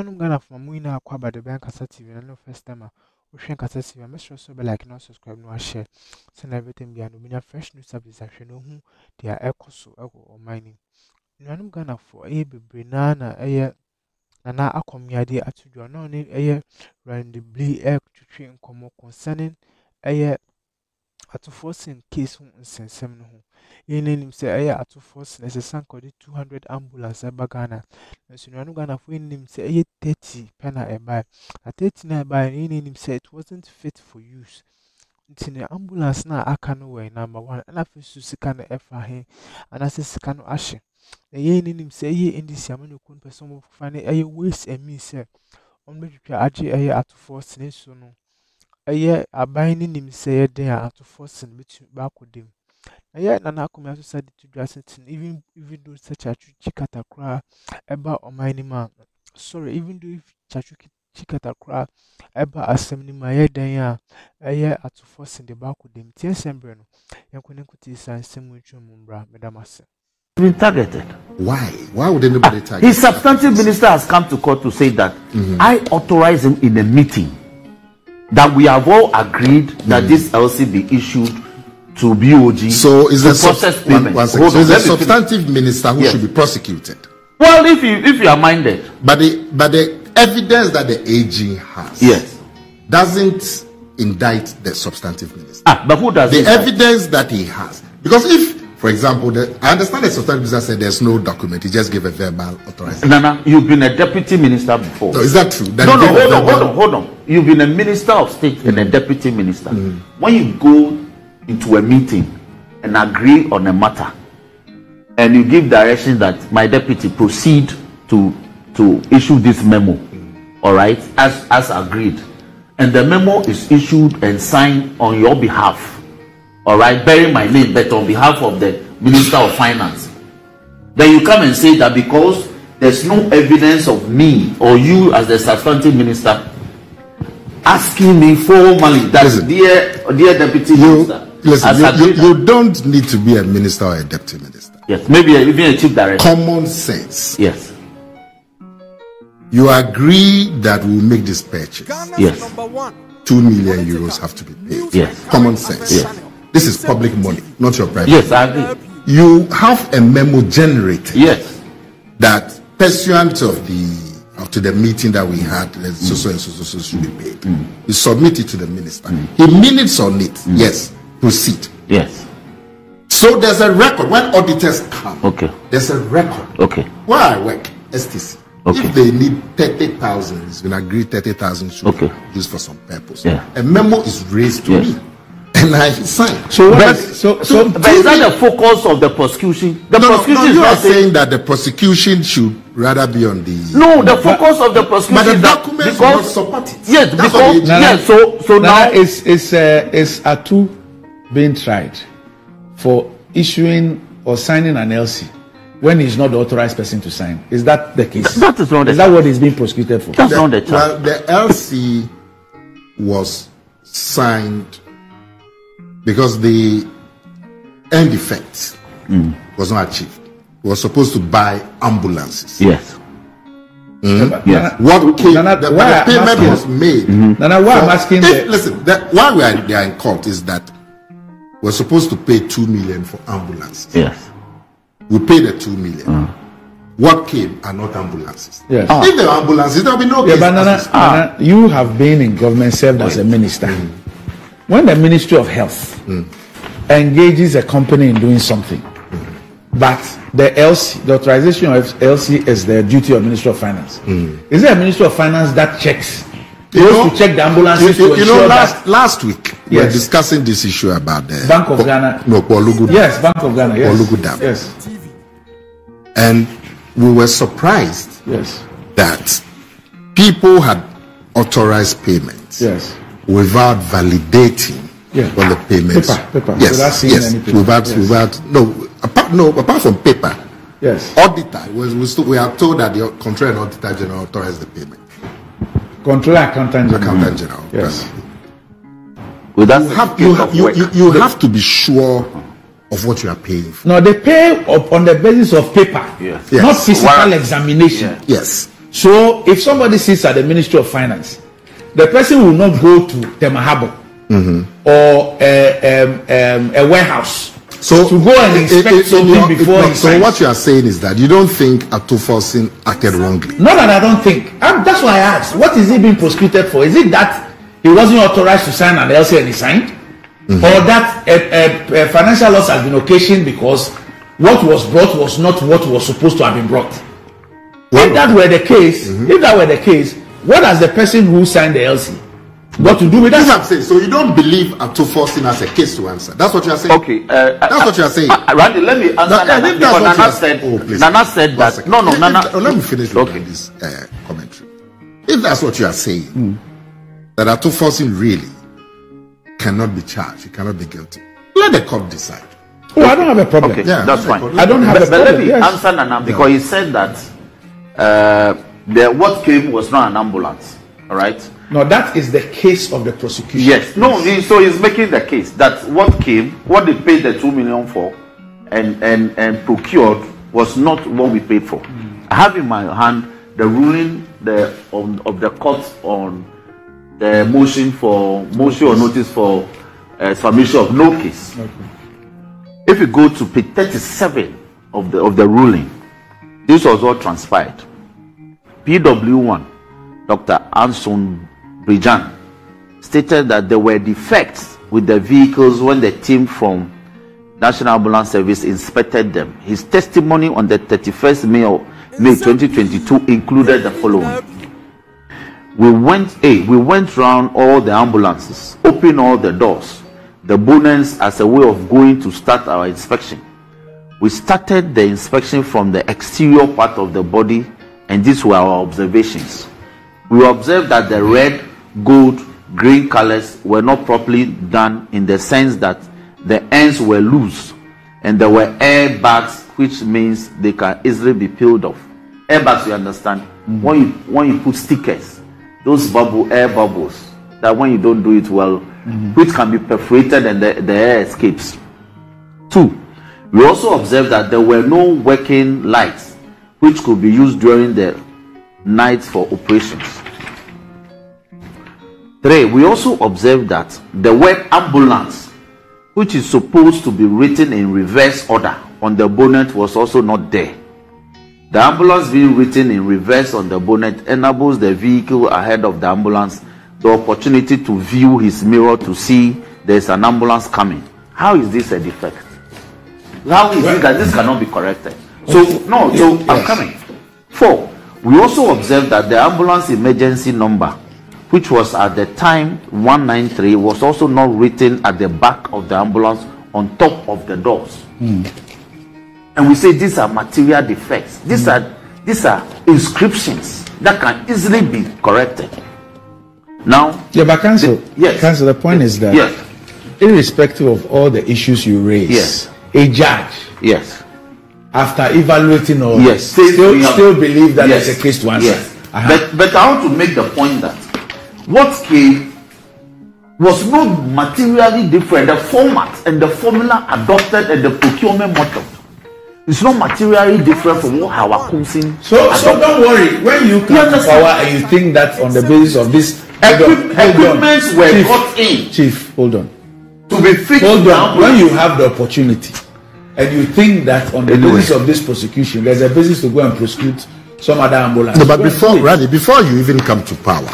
Nuanum Ghana from Muina Aquaba the bank TV and no first time. We shank as TV. I'm sure so like no subscribe, no share. Send everything behind me. Fresh news service. I should know who they are echo so or mining. Nuanum Ghana for a Brinana, a Nana Akomiade at to your non a Randy Blee air to train como concerning a Ato Forson case who sent seven home. In him say Ato Forson as a sank of the 200 ambulance at Bagana. And so no Ghana for him say 30 penna a buy. A 30 buy in him say it wasn't fit for use. It's in the ambulance now I can away number one and I feel to Sikano Efa and I say Sikano Ashe. The yen in him say ye in this Yamano couldn't person of finding a waste and me say on which you are Ato Forson so no. A binding him say they are Ato Forson which back with him. Yet Nana come decided to dress it even though such a Tsikata cry about a mining man. Sorry, even though if Tsatsu Tsikata cry about a semi my head a year Ato Forson the back with him. Tiensembreno, Yankunecutis and Semucho Mumbra, Madame. Been targeted. Why? Why would anybody target? His substantive minister has come to court to say that I authorize him in a meeting that we have all agreed that this LC be issued to BOG. So is the substantive minister who should be prosecuted? Well, if you are minded, but the evidence that the AG has, doesn't indict the substantive minister. But who does the evidence that he has? Because if, for example, I understand the substantive minister said there's no document; he just gave a verbal authorization. Nana, you've been a deputy minister before. No, is that true? That hold on. You've been a minister of state and a deputy minister. When you go into a meeting and agree on a matter, and you give direction that my deputy proceed to issue this memo, all right, as agreed, and the memo is issued and signed on your behalf, all right, bearing my name, but on behalf of the Minister of Finance, then you come and say that because there's no evidence of me or you as the substantive minister asking me formally that dear deputy minister. Listen, you don't need to be a minister or a deputy minister. Yes, maybe even a chief director. Common sense. Yes. You agree that we'll make this purchase. Yes. 2 million euros have to be paid. Yes. Common sense. Yes. This is public money, not your private. Yes, I agree. You have a memo generated. Yes. That pursuant of the meeting that we had, so and so should be paid. You submit it to the minister. He minutes on it. Yes. Proceed. Yes. So there's a record when auditors come. Okay. There's a record. Okay. Where I work, STC. Okay. If they need 30,000, it's been agreed 30,000 should be used for some purpose. Yeah. A memo is raised to me, and I sign. So is that the focus of the prosecution? The prosecution is not saying that the prosecution should rather be on the. No, the focus of the prosecution. But the documents will not support it. Yes, because so now is Ato being tried for issuing or signing an LC when he's not the authorized person to sign. Is that the case? That is not. Is that what he's being prosecuted for? That's not the charge. Well, the LC was signed because the end effect was not achieved. We were supposed to buy ambulances. Yes. Yes. What came? The payment was made. Nana, why I'm asking? Why they are in court is that we're supposed to pay 2 million for ambulances. Yes. We paid the 2 million. What came are not ambulances. Yes. If there were ambulances, there will be no case. But Nana, you have been in government, served as a minister. When the Ministry of Health engages a company in doing something, but the LC, the authorization of LC is the duty of Ministry of Finance. Is there a Ministry of Finance that checks? To check the ambulances to ensure that last week we were discussing this issue about the Bank of Ghana. No, Polugu. Yes, Bank of Ghana. Yes. Polugu Dam. Yes. And we were surprised that people had authorized payments without validating on the payments. Paper. Yes. Apart from paper. Yes. Auditor we are told that the Controller and Auditor General authorized the payment. Controller Accountant General. Yes. You have to be sure of what you are paying for. No, they pay on the basis of paper, not physical examination. Yes. So if somebody sits at the Ministry of Finance, the person will not go to the Mahabo or a warehouse to go and inspect something before he signs. So what you are saying is that you don't think Ato Forson acted wrongly? Not that I don't think. That's why I asked. What is he being prosecuted for? Is it that he wasn't authorized to sign an LC and he signed? Or that a financial loss has been occasioned because what was brought was not what was supposed to have been brought? If that were the case, what has the person who signed the LC got to do with that? I'm saying. So you don't believe Ato Forson has a case to answer? That's what you are saying. Okay, that's what you are saying. Randy, let me answer that. Nana said that. No, Nana. Let me finish this commentary. If that's what you are saying, that Ato Forson really cannot be charged, he cannot be guilty, let the court decide. Oh, I don't have a problem. Okay, that's fine. I don't have a problem. But let me answer Nana, because he said that what came was not an ambulance. All right. No, that is the case of the prosecution. Yes. No. So he's making the case that what they paid the 2 million for, and procured was not what we paid for. I have in my hand the ruling of the court on the motion or notice for submission of no case. Okay. If you go to page 37 of the ruling, this was what transpired. PW1, Dr. Anson Brijan, stated that there were defects with the vehicles when the team from National Ambulance Service inspected them. His testimony on the 31st May 2022 included the following. We went round all the ambulances, opened all the doors, the bonnets as a way of going to start our inspection. We started the inspection from the exterior part of the body, and these were our observations. We observed that the red, gold, green colors were not properly done, in the sense that the ends were loose and there were air bags, which means they can easily be peeled off. Air bags, you understand? When you put stickers, those air bubbles, that when you don't do it well, which can be perforated and the air escapes. 2, we also observed that there were no working lights which could be used during the night for operations. 3, we also observed that the word ambulance, which is supposed to be written in reverse order on the bonnet, was also not there. The ambulance being written in reverse on the bonnet enables the vehicle ahead of the ambulance the opportunity to view his mirror to see there's an ambulance coming. How is this a defect? How is it that this cannot be corrected? I'm coming. 4, we also observed that the ambulance emergency number, which was at the time 193, was also not written at the back of the ambulance on top of the doors. And we say these are material defects. These are inscriptions that can easily be corrected. Now, but Counsel, the point is that irrespective of all the issues you raise, a judge, after evaluating all this, still believe that there's a case to answer. But I want to make the point that what came was not materially different. The format and the formula adopted and the procurement method, it's not materially different from what our council. So don't worry. When you come to power and you think that on the basis of this equipments were brought in, Chief, hold on, to be fixed. Hold on. When you have the opportunity and you think that on the basis of this prosecution there's a basis to go and prosecute some other ambulance. No, but before you even come to power,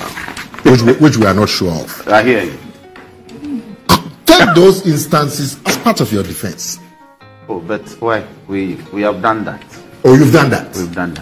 which we are not sure of, I hear you. Take those instances as part of your defense. Oh, but why? We have done that. Oh, you've done that? We've done that.